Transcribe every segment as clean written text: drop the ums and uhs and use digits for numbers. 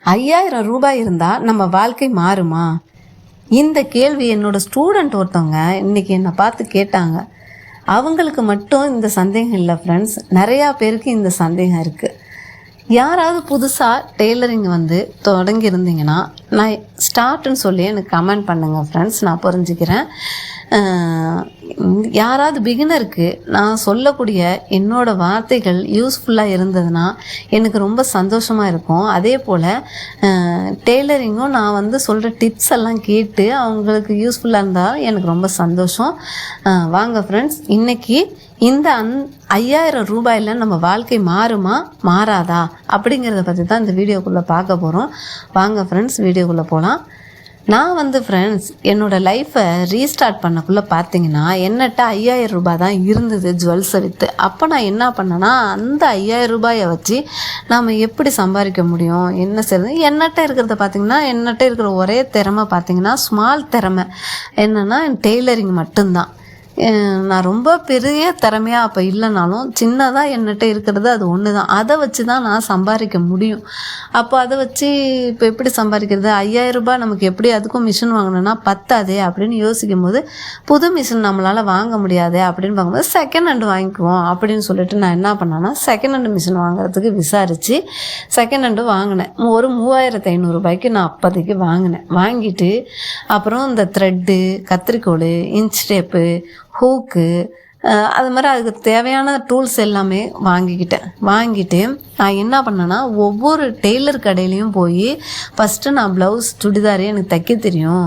5000 ரூபாய் இருந்தால் நம்ம வாழ்க்கை மாறுமா? இந்த கேள்வி என்னோடய ஸ்டூடெண்ட் ஒருத்தவங்க இன்றைக்கி என்னை பார்த்து கேட்டாங்க. அவங்களுக்கு மட்டும் இந்த சந்தேகம் இல்லை ஃப்ரெண்ட்ஸ், நிறையா பேருக்கு இந்த சந்தேகம் இருக்குது. யாராவது புதுசாக டெய்லரிங் தொடங்கியிருந்தீங்கன்னா நான் ஸ்டார்ட்டுன்னு சொல்லி எனக்கு கமெண்ட் பண்ணுங்கள் ஃப்ரெண்ட்ஸ், நான் புரிஞ்சுக்கிறேன். யாராவது பிகினருக்கு நான் சொல்லக்கூடிய என்னோடய வார்த்தைகள் யூஸ்ஃபுல்லாக இருந்ததுன்னா எனக்கு ரொம்ப சந்தோஷமாக இருக்கும். அதே போல் டெய்லரிங்கும் நான் சொல்கிற டிப்ஸ் எல்லாம் கேட்டு அவங்களுக்கு யூஸ்ஃபுல்லாக இருந்தால் எனக்கு ரொம்ப சந்தோஷம். வாங்க ஃப்ரெண்ட்ஸ், இன்றைக்கி இந்த 5000 ரூபாயில் நம்ம வாழ்க்கை மாறுமா மாறாதா அப்படிங்கிறத பற்றி தான் இந்த வீடியோக்குள்ளே பார்க்க போகிறோம். வாங்க ஃப்ரெண்ட்ஸ், வீடியோக்குள்ளே போகலாம். நான் ஃப்ரெண்ட்ஸ் என்னோடய லைஃப்பை ரீஸ்டார்ட் பண்ணக்குள்ளே பார்த்தீங்கன்னா என்னட்ட 5000 ரூபாய் தான் இருந்தது ஜுவல்ஸை விற்று. அப்போ நான் என்ன பண்ணேன்னா, அந்த 5000 ரூபாயை வச்சு நாம் எப்படி சம்பாதிக்க முடியும், என்ன செய்யுது, என்னட்ட இருக்கிறத பார்த்திங்கன்னா என்னட்ட இருக்கிற ஒரே திறமை பார்த்திங்கன்னா ஸ்மால் திறமை என்னென்னா டெய்லரிங் மட்டும்தான். நான் ரொம்ப பெரிய திறமையாக அப்போ இல்லைனாலும் சின்னதாக என்னட்ட இருக்கிறது அது ஒன்று தான். அதை வச்சு தான் நான் சம்பாதிக்க முடியும். அப்போ அதை வச்சு இப்போ எப்படி சம்பாதிக்கிறது? 5000 ரூபாய் நமக்கு எப்படி அதுக்கும் மிஷின் வாங்கணுன்னா பத்தாதே அப்படின்னு யோசிக்கும் போது புது மிஷின் நம்மளால் வாங்க முடியாதே அப்படின்னு பார்க்கும்போது செகண்ட் ஹேண்டு வாங்கிக்குவோம் அப்படின்னு சொல்லிட்டு நான் என்ன பண்ணேன்னா செகண்ட் ஹேண்டு மிஷின் வாங்குறதுக்கு விசாரித்து செகண்ட் ஹேண்டு வாங்கினேன். ஒரு 3500 ரூபாய்க்கு நான் அப்போதைக்கு வாங்கிட்டு அப்புறம் இந்த த்ரெட்டு, கத்திரிக்கோல், இன்ச் டேப்பு, ஹூக்கு, அது மாதிரி அதுக்கு தேவையான டூல்ஸ் எல்லாமே வாங்கிட்டு நான் என்ன பண்ணேன்னா ஒவ்வொரு டெய்லர் கடையிலையும் போய் ஃபஸ்ட்டு நான் ப்ளவுஸ், சுடிதாரே எனக்கு தைக்க தெரியும்,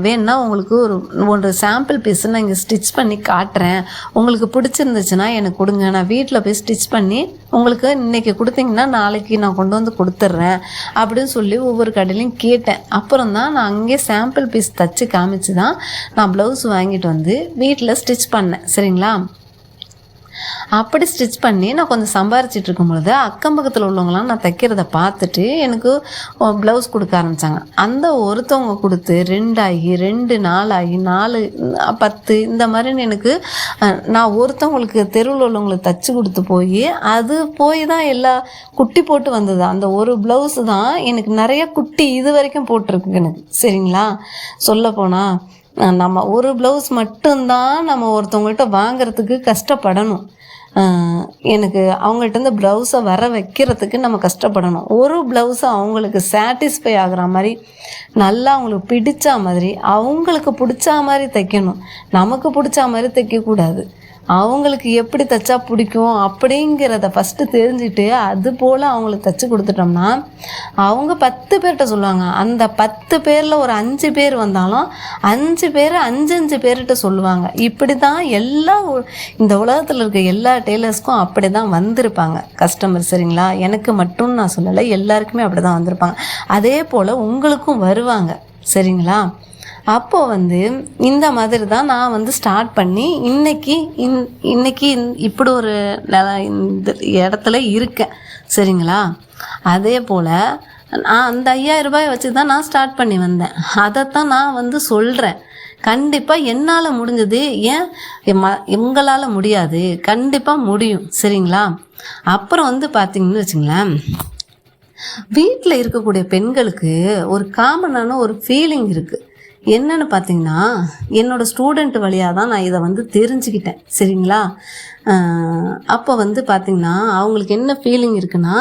வேணுன்னா உங்களுக்கு ஒரு சாம்பிள் பீஸு நான் இங்கே ஸ்டிச் பண்ணி காட்டுறேன், உங்களுக்கு பிடிச்சிருந்துச்சுன்னா எனக்கு கொடுங்க, நான் வீட்டில் போய் ஸ்டிச் பண்ணி உங்களுக்கு இன்றைக்கி கொடுத்தீங்கன்னா நாளைக்கு நான் கொண்டு வந்து கொடுத்துட்றேன் அப்படின்னு சொல்லி ஒவ்வொரு கடையிலையும் கேட்டேன். அப்புறம் தான் நான் அங்கேயே சாம்பிள் பீஸ் தைச்சி காமிச்சு தான் நான் ப்ளவுஸ் வாங்கிட்டு வீட்டில் ஸ்டிச் பண்ணேன். சரிங்களா? அப்படி ஸ்டிச் பண்ணி நான் கொஞ்சம் சம்பாரிச்சிட்டு இருக்கும் பொழுது அக்கம் பக்கத்தில் உள்ளவங்களாம் நான் தைக்கிறத பார்த்துட்டு எனக்கு ப்ளவுஸ் கொடுக்க ஆரம்பித்தாங்க. அந்த ஒருத்தவங்க கொடுத்து 2 ஆகி 2 4 ஆகி 4 10 இந்த மாதிரின்னு எனக்கு நான் ஒருத்தவங்களுக்கு தெருவில் உள்ளவங்களுக்கு தைச்சி கொடுத்து அது போய் தான் எல்லா குட்டி போட்டு வந்தது. அந்த ஒரு ப்ளவுஸு தான் எனக்கு நிறைய குட்டி இது வரைக்கும் போட்டிருக்கு எனக்கு. சரிங்களா? சொல்லப்போனால் நம்ம ஒரு ப்ளவுஸ் மட்டும்தான் நம்ம ஒருத்தவங்கள்ட்ட வாங்கிறதுக்கு கஷ்டப்படணும். எனக்கு அவங்கள்ட்ட ப்ளவுஸை வர வைக்கிறதுக்கு நம்ம கஷ்டப்படணும். ஒரு ப்ளவுஸை அவங்களுக்கு சாட்டிஸ்ஃபை ஆகிற மாதிரி நல்லா அவங்களுக்கு பிடிச்ச மாதிரி அவங்களுக்கு பிடிச்சா மாதிரி தைக்கணும். நமக்கு பிடிச்சா மாதிரி தைக்கக்கூடாது. அவங்களுக்கு எப்படி தைச்சா பிடிக்கும் அப்படிங்கிறத ஃபஸ்ட்டு தெரிஞ்சுட்டு அது போல் அவங்களுக்கு தைச்சி கொடுத்துட்டோம்னா அவங்க 10 பேர்கிட்ட சொல்லுவாங்க. அந்த 10 பேரில் ஒரு 5 பேர் வந்தாலும் 5 பேர் 5 பேர்கிட்ட சொல்லுவாங்க. இப்படி தான் இந்த உலகத்தில் இருக்க எல்லா டெய்லர்ஸ்க்கும் அப்படி தான் வந்திருப்பாங்க கஸ்டமர். சரிங்களா? எனக்கு மட்டும் நான் சொல்லலை, எல்லாருக்குமே அப்படி தான் வந்திருப்பாங்க. அதே போல் உங்களுக்கும் வருவாங்க. சரிங்களா? அப்போது இந்த மாதிரி தான் நான் ஸ்டார்ட் பண்ணி இன்னைக்கு இப்படி ஒரு இந்த இடத்துல இருக்கேன். சரிங்களா? அதே போல் நான் அந்த 5000 ரூபாயை வச்சு தான் நான் ஸ்டார்ட் பண்ணி வந்தேன். அதைத்தான் நான் சொல்கிறேன். கண்டிப்பாக என்னால் முடிஞ்சது, ஏன் உங்களால் முடியாது? கண்டிப்பாக முடியும். சரிங்களா? அப்புறம் பார்த்திங்கன்னு வச்சுங்களேன், வீட்டில் இருக்கக்கூடிய பெண்களுக்கு ஒரு காமனான ஒரு ஃபீலிங் இருக்குது. என்னென்னு பார்த்தீங்கன்னா, என்னோடய ஸ்டூடெண்ட் வழியாக தான் நான் இதை தெரிஞ்சுக்கிட்டேன். சரிங்களா? அப்போ பார்த்திங்கன்னா அவங்களுக்கு என்ன ஃபீலிங் இருக்குன்னா,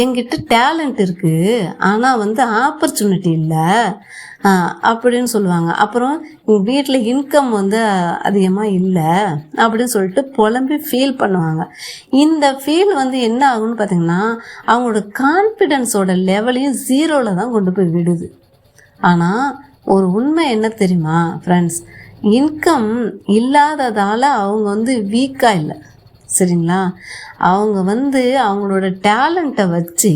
என்கிட்ட டேலண்ட் இருக்குது ஆனால் ஆப்பர்ச்சுனிட்டி இல்லை அப்படின்னு சொல்லுவாங்க. அப்புறம் வீட்டில் இன்கம் அதிகமாக இல்லை அப்படின்னு சொல்லிட்டு புலம்பி ஃபீல் பண்ணுவாங்க. இந்த ஃபீல் என்ன ஆகுன்னு பார்த்திங்கன்னா அவங்களோட கான்ஃபிடென்ஸோட லெவலையும் 0ல் தான் கொண்டு போய் விடுது. ஆனால் ஒரு உண்மை என்ன தெரியுமா ஃப்ரெண்ட்ஸ், இன்கம் இல்லாததால் அவங்க வீக்காக இல்லை. சரிங்களா? அவங்க அவங்களோட டேலண்ட்டை வச்சு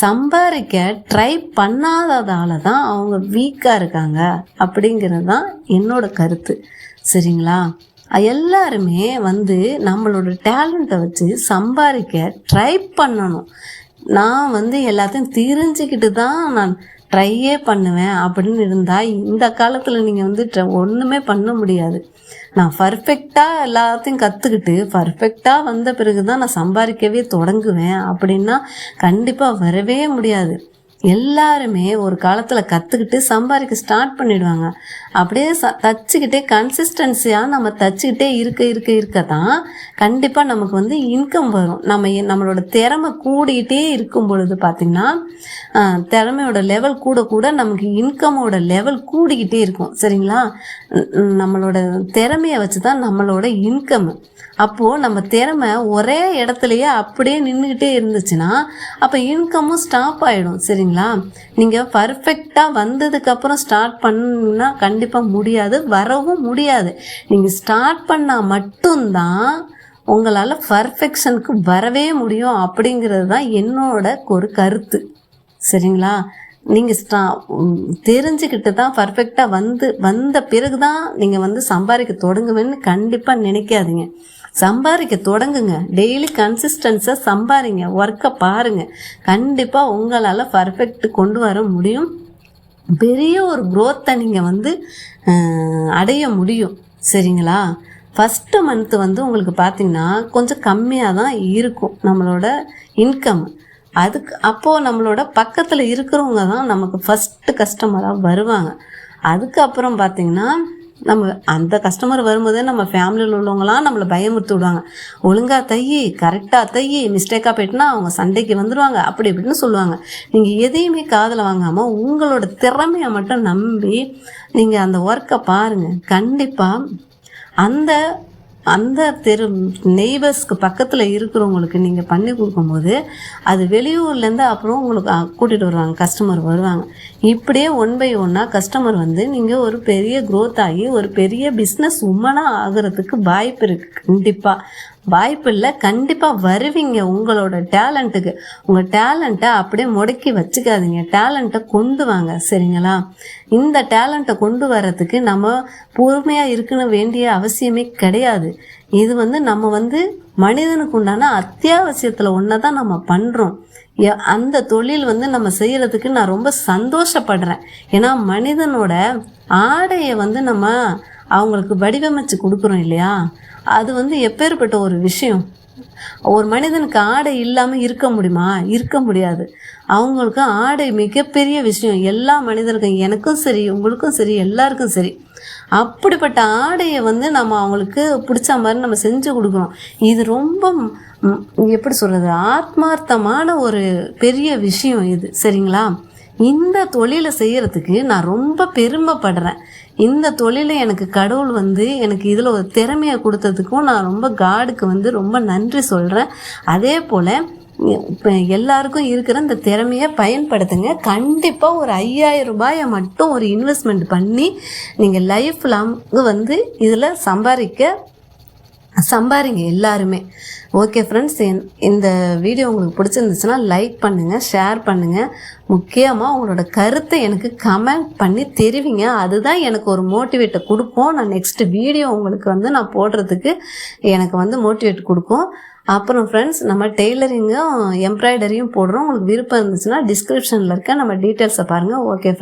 சம்பாதிக்க ட்ரை பண்ணாததால் தான் அவங்க வீக்காக இருக்காங்க அப்படிங்கிறது தான் என்னோடய கருத்து. சரிங்களா? எல்லாருமே நம்மளோட டேலண்ட்டை வச்சு சம்பாதிக்க ட்ரை பண்ணணும். நான் எல்லாத்தையும் தெரிஞ்சுக்கிட்டு தான் நான் ட்ரையே பண்ணுவேன் அப்படின்னு இருந்தால் இந்த காலத்தில் நீங்கள் ஒன்றுமே பண்ண முடியாது. நான் பர்ஃபெக்டாக எல்லாத்தையும் கற்றுக்கிட்டு பர்ஃபெக்டாக வந்த பிறகு தான் நான் சம்பாதிக்கவே தொடங்குவேன் அப்படின்னா கண்டிப்பாக வரவே முடியாது. எல்லாருமே ஒரு காலத்தில் கற்றுக்கிட்டு சம்பாதிக்க ஸ்டார்ட் பண்ணிடுவாங்க. அப்படியே தச்சுக்கிட்டே கன்சிஸ்டன்சியாக நம்ம தச்சுக்கிட்டே இருக்க தான் கண்டிப்பாக நமக்கு வந்து இன்கம் வரும். நம்மளோட திறமை கூடிக்கிட்டே இருக்கும் பொழுது பார்த்திங்கன்னா திறமையோட லெவல் கூட நமக்கு இன்கமோட லெவல் கூடிக்கிட்டே இருக்கும். சரிங்களா? நம்மளோட திறமையை வச்சு தான் நம்மளோட இன்கம். அப்போது நம்ம திறமை ஒரே இடத்துலையே அப்படியே நின்றுக்கிட்டே இருந்துச்சுன்னா அப்போ இன்கமும் ஸ்டாப் ஆகிடும். சரிங்களா? நீங்கள் பர்ஃபெக்டாக வந்ததுக்கப்புறம் ஸ்டார்ட் பண்ணா கண்டிப்பாக முடியாது, வரவும் முடியாது. நீங்கள் ஸ்டார்ட் பண்ணால் மட்டும்தான் உங்களால் பர்ஃபெக்ஷனுக்கு வரவே முடியும் அப்படிங்கிறது தான் என்னோட ஒரு கருத்து. சரிங்களா? நீங்கள் தெரிஞ்சுக்கிட்டு தான் பர்ஃபெக்டாக வந்த பிறகு தான் நீங்கள் வந்து சம்பாதிக்க தொடங்குவேன்னு கண்டிப்பாக நினைக்காதீங்க. சம்பாதிக்க தொடங்குங்க. டெய்லி கன்சிஸ்டன்ஸாக சம்பாதிங்க, ஒர்க்கை பாருங்கள். கண்டிப்பாக உங்களால் பர்ஃபெக்ட் கொண்டு வர முடியும். பெரிய ஒரு க்ரோத்தை நீங்கள் வந்து அடைய முடியும். சரிங்களா? ஃபஸ்ட்டு மந்த்து வந்து உங்களுக்கு பார்த்திங்கன்னா கொஞ்சம் கம்மியாக தான் இருக்கும் நம்மளோட இன்கம். அப்போது நம்மளோட பக்கத்தில் இருக்கிறவங்க தான் நமக்கு ஃபஸ்ட்டு கஸ்டமராக வருவாங்க. அதுக்கப்புறம் பார்த்திங்கன்னா நம்ம அந்த கஸ்டமர் வரும்போதே நம்ம ஃபேமிலியில் உள்ளவங்களாம் நம்மளை பயமுறுத்தி விடுவாங்க. ஒழுங்காக தையி, கரெக்டாக தையி, மிஸ்டேக்காக போயிட்டுனா அவங்க சண்டைக்கு வந்துடுவாங்க, அப்படி இப்படின்னு சொல்லுவாங்க. நீங்கள் எதையுமே காதில் வாங்காமல் உங்களோட திறமையை மட்டும் நம்பி நீங்கள் அந்த ஒர்க்கை பாருங்கள். கண்டிப்பாக அந்த அந்த நெய்பர்ஸ்க்கு பக்கத்தில் இருக்கிறவங்களுக்கு நீங்கள் பண்ணி கொடுக்கும்போது அது வெளியூர்லேருந்து அப்புறம் உங்களுக்கு கூட்டிகிட்டு வருவாங்க, கஸ்டமர் வருவாங்க. இப்படியே ஒன் பை ஒன்னாக கஸ்டமர் வந்து நீங்கள் ஒரு பெரிய க்ரோத் ஆகி ஒரு பெரிய பிஸ்னஸ் உமனாக ஆகிறதுக்கு வாய்ப்பு இருக்குது. கண்டிப்பாக வாய்ப்பு இல்லை, கண்டிப்பாக வருவீங்க. உங்களோட டேலண்ட்டுக்கு உங்கள் டேலண்ட்டை அப்படியே முடக்கி வச்சுக்காதீங்க. டேலண்ட்டை கொண்டு வாங்க. சரிங்களா? இந்த டேலண்ட்டை கொண்டு வர்றதுக்கு நம்ம பொறுமையாக இருக்கணும் வேண்டிய அவசியமே கிடையாது. இது வந்து நம்ம வந்து மனிதனுக்கு உண்டான அத்தியாவசியத்தில் ஒன்றை தான் நம்ம பண்ணுறோம். அந்த தொழில் வந்து நம்ம செய்கிறதுக்கு நான் ரொம்ப சந்தோஷப்படுறேன். ஏன்னா மனிதனோட ஆடையை வந்து நம்ம அவங்களுக்கு வடிவமைச்சு கொடுக்குறோம் இல்லையா? அது வந்து எப்பேற்பட்ட ஒரு விஷயம். ஒரு மனிதனுக்கு ஆடை இல்லாமல் இருக்க முடியுமா? இருக்க முடியாது. அவங்களுக்கு ஆடை மிகப்பெரிய விஷயம். எல்லா மனிதருக்கும், எனக்கும் சரி, உங்களுக்கும் சரி, எல்லாருக்கும் சரி. அப்படிப்பட்ட ஆடையை வந்து நம்ம அவங்களுக்கு பிடிச்ச மாதிரி நம்ம செஞ்சு கொடுக்குறோம். இது ரொம்ப எப்படி சொல்கிறது, ஆத்மார்த்தமான ஒரு பெரிய விஷயம் இது. சரிங்களா? இந்த தொழிலை செய்கிறதுக்கு நான் ரொம்ப பெருமைப்படுறேன். இந்த தொழிலை எனக்கு கடவுள் வந்து எனக்கு இதில் ஒரு திறமையை கொடுத்ததுக்கும் நான் ரொம்ப காடுக்கு வந்து ரொம்ப நன்றி சொல்கிறேன். அதே போல் இப்போ எல்லாருக்கும் இருக்கிற இந்த திறமையை பயன்படுத்துங்க. கண்டிப்பாக ஒரு 5000 ரூபாயை மட்டும் ஒரு இன்வெஸ்ட்மெண்ட் பண்ணி நீங்கள் லைஃப் லாங் வந்து இதில் சம்பாதிங்க எல்லாருமே. ஓகே ஃப்ரெண்ட்ஸ், இந்த வீடியோ உங்களுக்கு பிடிச்சிருந்துச்சுன்னா லைக் பண்ணுங்கள், ஷேர் பண்ணுங்கள். முக்கியமாக உங்களோட கருத்தை எனக்கு கமெண்ட் பண்ணி தெரிவிங்க. அதுதான் எனக்கு ஒரு மோட்டிவேட்டை கொடுக்கும். நான் நெக்ஸ்ட் வீடியோ உங்களுக்கு வந்து நான் போடுறதுக்கு எனக்கு வந்து மோட்டிவேட் கொடுக்கும். அப்புறம் ஃப்ரெண்ட்ஸ், நம்ம டெய்லரிங்கும் எம்ப்ராய்டரியும் போடுறோம். உங்களுக்கு விருப்பம் இருந்துச்சுன்னா டிஸ்கிரிப்ஷனில் இருக்க நம்ம டீட்டெயில்ஸை பாருங்கள். Okay friends.